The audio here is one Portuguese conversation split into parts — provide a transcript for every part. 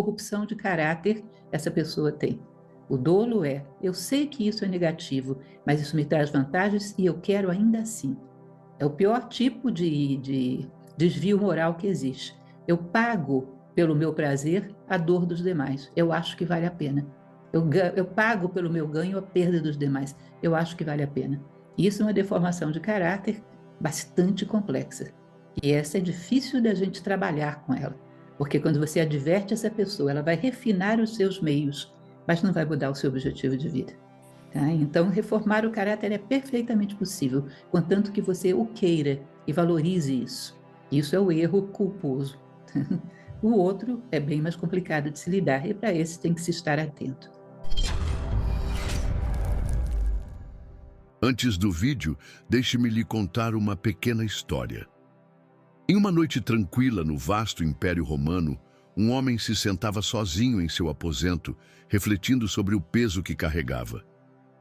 corrupção de caráter essa pessoa tem. O dolo é, eu sei que isso é negativo, mas isso me traz vantagens e eu quero ainda assim. É o pior tipo de desvio moral que existe. Eu pago pelo meu prazer a dor dos demais. Eu acho que vale a pena. Eu pago pelo meu ganho a perda dos demais. Eu acho que vale a pena. Isso é uma deformação de caráter bastante complexa. E essa é difícil da gente trabalhar com ela. Porque quando você adverte essa pessoa, ela vai refinar os seus meios, mas não vai mudar o seu objetivo de vida. Tá? Então, reformar o caráter é perfeitamente possível, contanto que você o queira e valorize isso. Isso é o erro culposo. O outro é bem mais complicado de se lidar, e para esse tem que se estar atento. Antes do vídeo, deixe-me lhe contar uma pequena história. Em uma noite tranquila no vasto Império Romano, um homem se sentava sozinho em seu aposento, refletindo sobre o peso que carregava.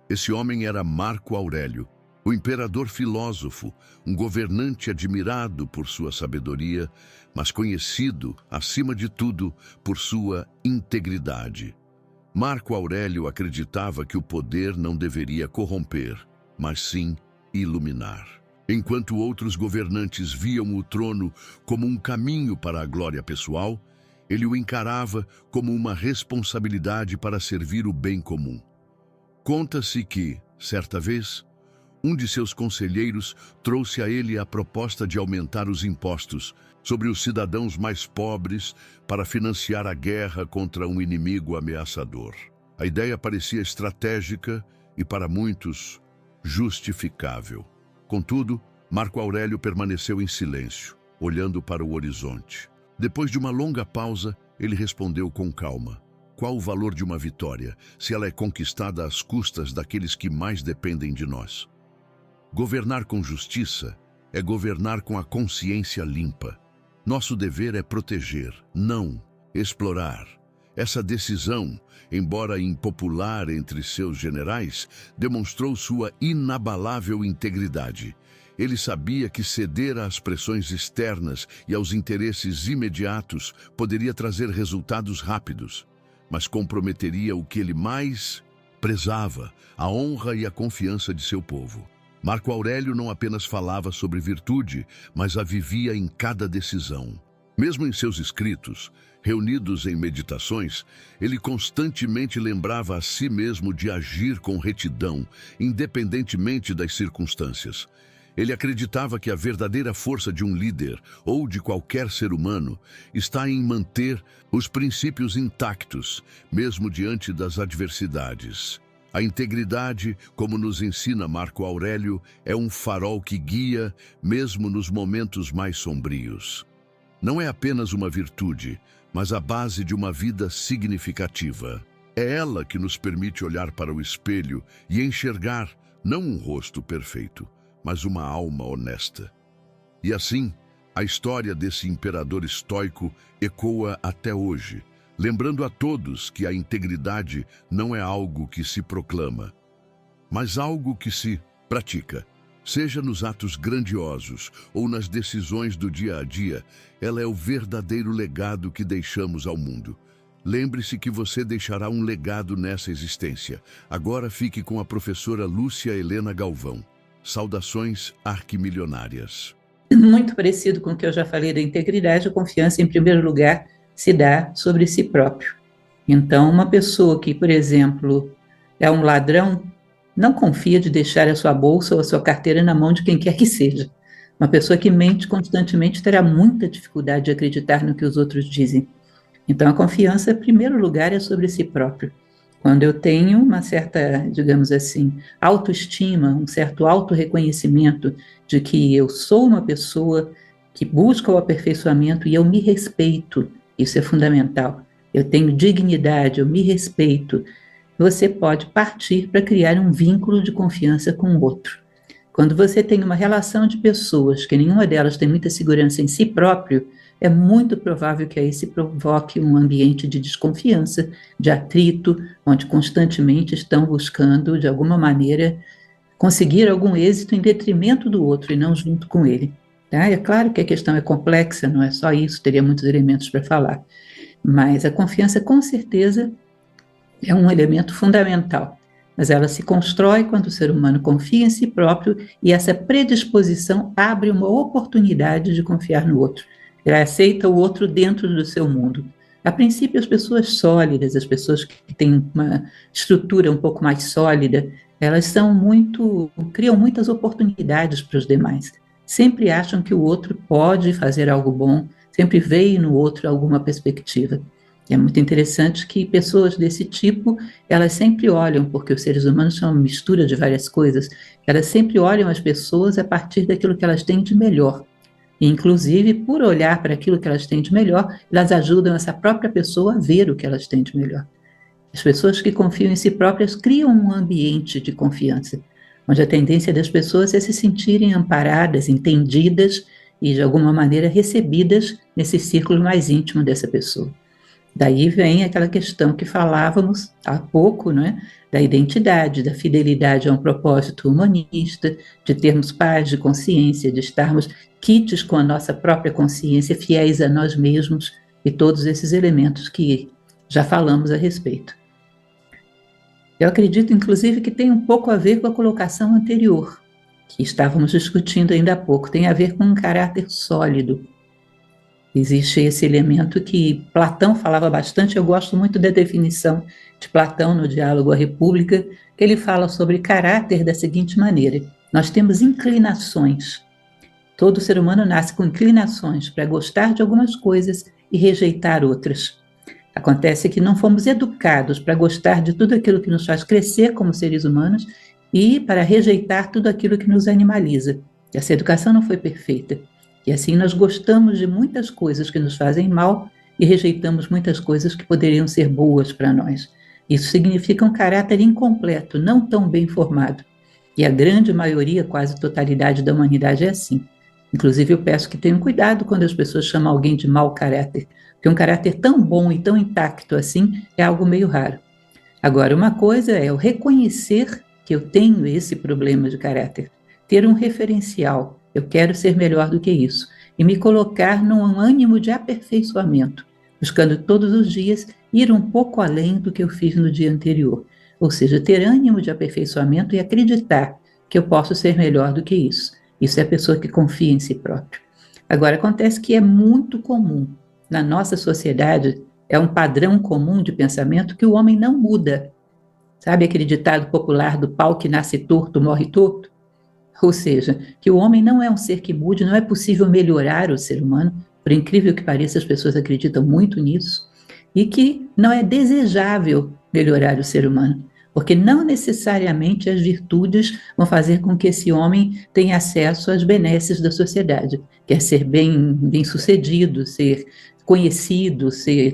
Esse homem era Marco Aurélio, o imperador filósofo, um governante admirado por sua sabedoria, mas conhecido, acima de tudo, por sua integridade. Marco Aurélio acreditava que o poder não deveria corromper, mas sim iluminar. Enquanto outros governantes viam o trono como um caminho para a glória pessoal, ele o encarava como uma responsabilidade para servir o bem comum. Conta-se que, certa vez, um de seus conselheiros trouxe a ele a proposta de aumentar os impostos sobre os cidadãos mais pobres para financiar a guerra contra um inimigo ameaçador. A ideia parecia estratégica e, para muitos, justificável. Contudo, Marco Aurélio permaneceu em silêncio, olhando para o horizonte. Depois de uma longa pausa, ele respondeu com calma: qual o valor de uma vitória, se ela é conquistada às custas daqueles que mais dependem de nós? Governar com justiça é governar com a consciência limpa. Nosso dever é proteger, não explorar. Essa decisão, embora impopular entre seus generais, demonstrou sua inabalável integridade. Ele sabia que ceder às pressões externas e aos interesses imediatos poderia trazer resultados rápidos, mas comprometeria o que ele mais prezava, a honra e a confiança de seu povo. Marco Aurélio não apenas falava sobre virtude, mas a vivia em cada decisão. Mesmo em seus escritos, reunidos em meditações, ele constantemente lembrava a si mesmo de agir com retidão, independentemente das circunstâncias. Ele acreditava que a verdadeira força de um líder, ou de qualquer ser humano, está em manter os princípios intactos, mesmo diante das adversidades. A integridade, como nos ensina Marco Aurélio, é um farol que guia, mesmo nos momentos mais sombrios. Não é apenas uma virtude, mas a base de uma vida significativa. É ela que nos permite olhar para o espelho e enxergar, não um rosto perfeito, mas uma alma honesta. E assim, a história desse imperador estoico ecoa até hoje, lembrando a todos que a integridade não é algo que se proclama, mas algo que se pratica. Seja nos atos grandiosos ou nas decisões do dia a dia, ela é o verdadeiro legado que deixamos ao mundo. Lembre-se que você deixará um legado nessa existência. Agora fique com a professora Lúcia Helena Galvão. Saudações arquimilionárias. Muito parecido com o que eu já falei da integridade, a confiança, em primeiro lugar, se dá sobre si próprio. Então, uma pessoa que, por exemplo, é um ladrão, não confia de deixar a sua bolsa ou a sua carteira na mão de quem quer que seja. Uma pessoa que mente constantemente terá muita dificuldade de acreditar no que os outros dizem. Então, a confiança, em primeiro lugar, é sobre si próprio. Quando eu tenho uma certa, digamos assim, autoestima, um certo autorreconhecimento de que eu sou uma pessoa que busca o aperfeiçoamento e eu me respeito, isso é fundamental. Eu tenho dignidade, eu me respeito. Você pode partir para criar um vínculo de confiança com o outro. Quando você tem uma relação de pessoas que nenhuma delas tem muita segurança em si próprio, é muito provável que aí se provoque um ambiente de desconfiança, de atrito, onde constantemente estão buscando, de alguma maneira, conseguir algum êxito em detrimento do outro e não junto com ele. Tá? É claro que a questão é complexa, não é só isso, teria muitos elementos para falar. Mas a confiança, com certeza, é um elemento fundamental. Mas ela se constrói quando o ser humano confia em si próprio e essa predisposição abre uma oportunidade de confiar no outro. Ela aceita o outro dentro do seu mundo. A princípio, as pessoas sólidas, as pessoas que têm uma estrutura um pouco mais sólida, elas criam muitas oportunidades para os demais. Sempre acham que o outro pode fazer algo bom, sempre veem no outro alguma perspectiva. É muito interessante que pessoas desse tipo, elas sempre olham, porque os seres humanos são uma mistura de várias coisas, elas sempre olham as pessoas a partir daquilo que elas têm de melhor. E, inclusive, por olhar para aquilo que elas têm de melhor, elas ajudam essa própria pessoa a ver o que elas têm de melhor. As pessoas que confiam em si próprias criam um ambiente de confiança, onde a tendência das pessoas é se sentirem amparadas, entendidas e, de alguma maneira, recebidas nesse círculo mais íntimo dessa pessoa. Daí vem aquela questão que falávamos há pouco, né, da identidade, da fidelidade a um propósito humanista, de termos paz de consciência, de estarmos quites com a nossa própria consciência, fiéis a nós mesmos e todos esses elementos que já falamos a respeito. Eu acredito, inclusive, que tem um pouco a ver com a colocação anterior, que estávamos discutindo ainda há pouco, tem a ver com um caráter sólido. Existe esse elemento que Platão falava bastante, eu gosto muito da definição de Platão no Diálogo à República, que ele fala sobre caráter da seguinte maneira: nós temos inclinações. Todo ser humano nasce com inclinações para gostar de algumas coisas e rejeitar outras. Acontece que não fomos educados para gostar de tudo aquilo que nos faz crescer como seres humanos e para rejeitar tudo aquilo que nos animaliza. Essa educação não foi perfeita. E assim nós gostamos de muitas coisas que nos fazem mal e rejeitamos muitas coisas que poderiam ser boas para nós. Isso significa um caráter incompleto, não tão bem formado. E a grande maioria, quase totalidade da humanidade é assim. Inclusive eu peço que tenham cuidado quando as pessoas chamam alguém de mau caráter, porque um caráter tão bom e tão intacto assim é algo meio raro. Agora, uma coisa é eu reconhecer que eu tenho esse problema de caráter, ter um referencial. Eu quero ser melhor do que isso. E me colocar num ânimo de aperfeiçoamento, buscando todos os dias ir um pouco além do que eu fiz no dia anterior. Ou seja, ter ânimo de aperfeiçoamento e acreditar que eu posso ser melhor do que isso. Isso é a pessoa que confia em si próprio. Agora, acontece que é muito comum na nossa sociedade, é um padrão comum de pensamento que o homem não muda. Sabe aquele ditado popular do pau que nasce torto, morre torto? Ou seja, que o homem não é um ser que mude, não é possível melhorar o ser humano, por incrível que pareça, as pessoas acreditam muito nisso, e que não é desejável melhorar o ser humano, porque não necessariamente as virtudes vão fazer com que esse homem tenha acesso às benesses da sociedade, quer ser bem sucedido, ser conhecido,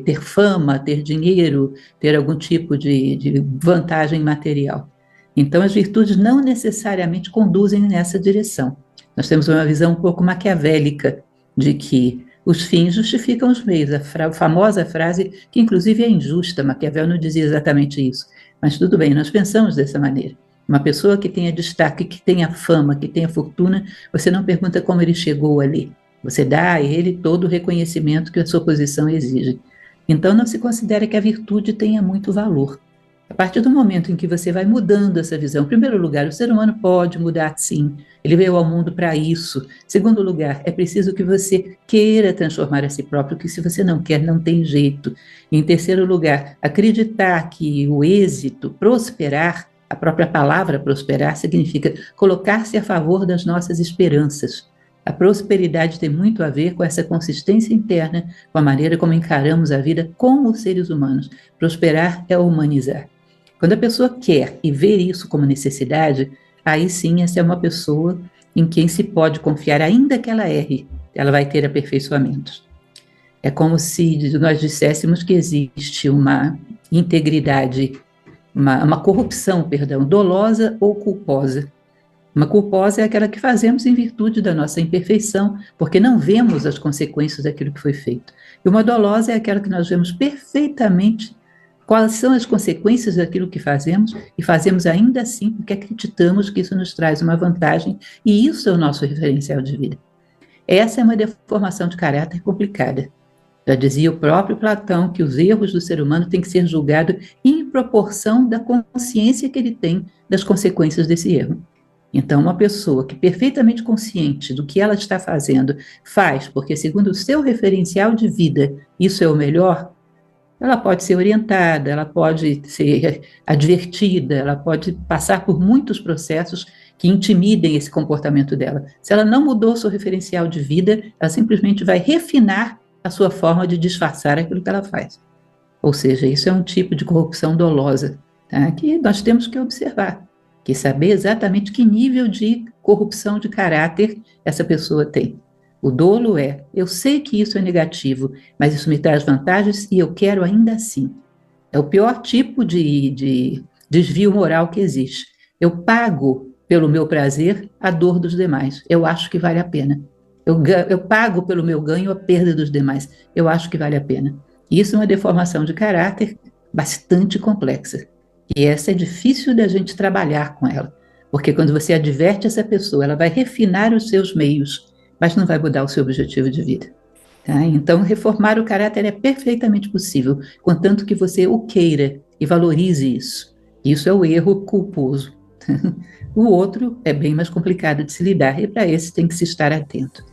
ter fama, ter dinheiro, ter algum tipo de vantagem material. Então, as virtudes não necessariamente conduzem nessa direção. Nós temos uma visão um pouco maquiavélica de que os fins justificam os meios. A famosa frase, que inclusive é injusta, Maquiavel não dizia exatamente isso. Mas tudo bem, nós pensamos dessa maneira. Uma pessoa que tenha destaque, que tenha fama, que tenha fortuna, você não pergunta como ele chegou ali. Você dá a ele todo o reconhecimento que a sua posição exige. Então, não se considera que a virtude tenha muito valor. A partir do momento em que você vai mudando essa visão, em primeiro lugar, o ser humano pode mudar sim, ele veio ao mundo para isso. Segundo lugar, é preciso que você queira transformar a si próprio, que se você não quer, não tem jeito. E, em terceiro lugar, acreditar que o êxito, prosperar, a própria palavra prosperar, significa colocar-se a favor das nossas esperanças. A prosperidade tem muito a ver com essa consistência interna, com a maneira como encaramos a vida como seres humanos. Prosperar é humanizar. Quando a pessoa quer e vê isso como necessidade, aí sim essa é uma pessoa em quem se pode confiar, ainda que ela erre, ela vai ter aperfeiçoamentos. É como se nós disséssemos que existe uma integridade, uma corrupção, perdão, dolosa ou culposa. Uma culposa é aquela que fazemos em virtude da nossa imperfeição, porque não vemos as consequências daquilo que foi feito. E uma dolosa é aquela que nós vemos perfeitamente quais são as consequências daquilo que fazemos e fazemos ainda assim porque acreditamos que isso nos traz uma vantagem e isso é o nosso referencial de vida. Essa é uma deformação de caráter complicada. Já dizia o próprio Platão que os erros do ser humano têm que ser julgados em proporção da consciência que ele tem das consequências desse erro. Então, uma pessoa que perfeitamente consciente do que ela está fazendo faz, porque segundo o seu referencial de vida, isso é o melhor, ela pode ser orientada, ela pode ser advertida, ela pode passar por muitos processos que intimidem esse comportamento dela. Se ela não mudou seu referencial de vida, ela simplesmente vai refinar a sua forma de disfarçar aquilo que ela faz. Ou seja, isso é um tipo de corrupção dolosa, tá? Que nós temos que observar, que saber exatamente que nível de corrupção de caráter essa pessoa tem. O dolo é, eu sei que isso é negativo, mas isso me traz vantagens e eu quero ainda assim. É o pior tipo de desvio moral que existe. Eu pago pelo meu prazer a dor dos demais. Eu acho que vale a pena. Eu pago pelo meu ganho a perda dos demais. Eu acho que vale a pena. Isso é uma deformação de caráter bastante complexa. E essa é difícil da gente trabalhar com ela. Porque quando você adverte essa pessoa, ela vai refinar os seus meios, mas não vai mudar o seu objetivo de vida. Tá? Então, reformar o caráter é perfeitamente possível, contanto que você o queira e valorize isso. Isso é o erro culposo. O outro é bem mais complicado de se lidar, e para esse tem que se estar atento.